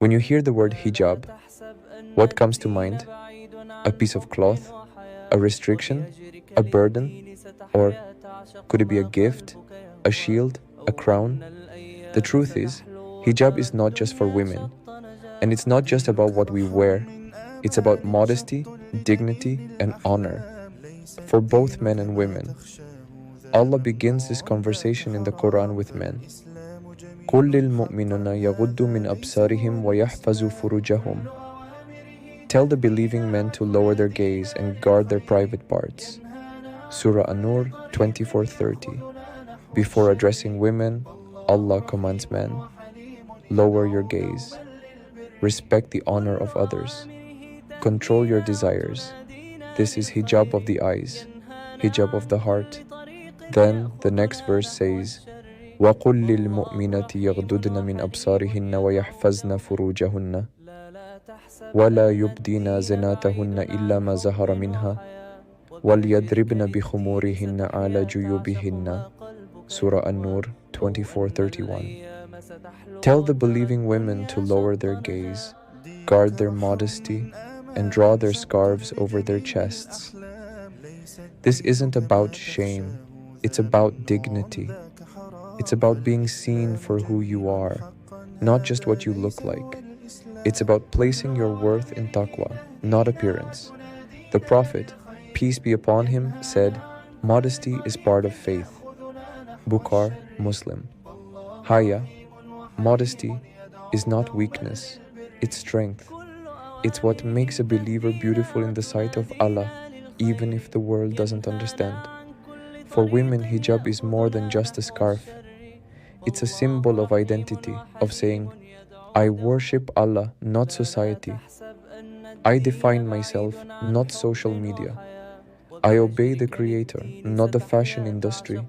When you hear the word hijab, what comes to mind? A piece of cloth? A restriction? A burden? Or could it be a gift? A shield? A crown? The truth is, hijab is not just for women. And it's not just about what we wear. It's about modesty, dignity, and honor for both men and women. Allah begins this conversation in the Quran with men. قُلْ لِلْمُؤْمِنُونَ يَغُضُّوا مِنْ أَبْصَارِهِمْ وَيَحْفَظُوا فُرُوجَهُمْ. Tell the believing men to lower their gaze and guard their private parts. Surah An-Nur 24:30. Before addressing women, Allah commands men, lower your gaze. Respect the honor of others. Control your desires. This is hijab of the eyes, hijab of the heart. Then the next verse says, وَقُلْ لِلْمُؤْمِنَاتِ يَغْضُضْنَ مِنْ أَبْصَارِهِنَّ وَيَحْفَظْنَ فُرُوجَهُنَّ وَلَا يُبْدِينَ زِنَاتَهُنَّ إِلَّا مَا زَهَرَ مِنْهَا وَلْيَضْرِبْنَ بِخُمُورِهِنَّ عَلَى جُيُوبِهِنَّ. Surah An-Nur 24:31. Tell the believing women to lower their gaze, guard their modesty, and draw their scarves over their chests. This isn't about shame, it's about dignity. It's about being seen for who you are, not just what you look like. It's about placing your worth in taqwa, not appearance. The Prophet, peace be upon him, said, modesty is part of faith. Bukhari, Muslim. Haya, modesty, is not weakness, it's strength. It's what makes a believer beautiful in the sight of Allah, even if the world doesn't understand. For women, hijab is more than just a scarf. It's a symbol of identity, of saying, I worship Allah, not society. I define myself, not social media. I obey the Creator, not the fashion industry.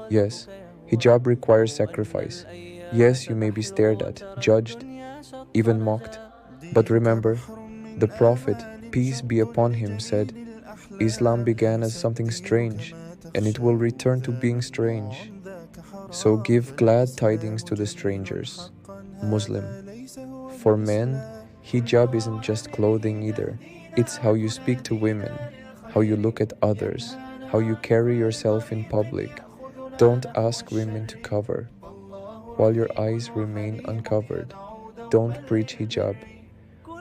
Yes, hijab requires sacrifice. Yes, you may be stared at, judged, even mocked. But remember, the Prophet, peace be upon him, said, Islam began as something strange, and it will return to being strange. So give glad tidings to the strangers. Muslim. For men, hijab isn't just clothing either. It's how you speak to women, how you look at others, how you carry yourself in public. Don't ask women to cover, while your eyes remain uncovered. Don't preach hijab,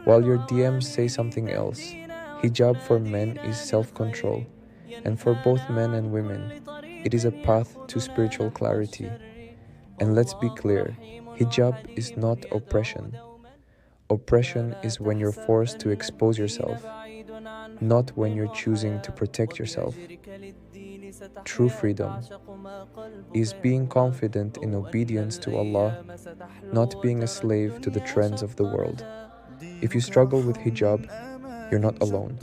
while your DMs say something else. Hijab for men is self-control, and for both men and women, it is a path to spiritual clarity. And let's be clear, hijab is not oppression. Oppression is when you're forced to expose yourself, not when you're choosing to protect yourself. True freedom is being confident in obedience to Allah, not being a slave to the trends of the world. If you struggle with hijab, you're not alone.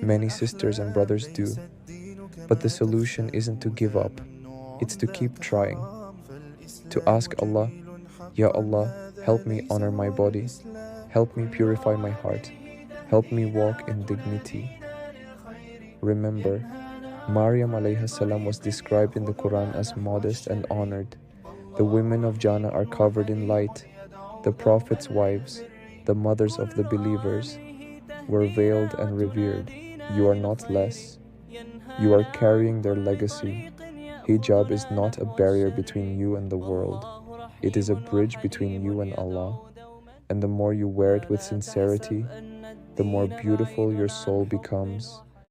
Many sisters and brothers do. But the solution isn't to give up, it's to keep trying. To ask Allah, Ya Allah, help me honor my body, help me purify my heart, help me walk in dignity. Remember, Maryam alayhi salam was described in the Quran as modest and honored. The women of Jannah are covered in light. The Prophet's wives, the mothers of the believers, were veiled and revered. You are not less. You are carrying their legacy. Hijab is not a barrier between you and the world. It is a bridge between you and Allah. And the more you wear it with sincerity, the more beautiful your soul becomes.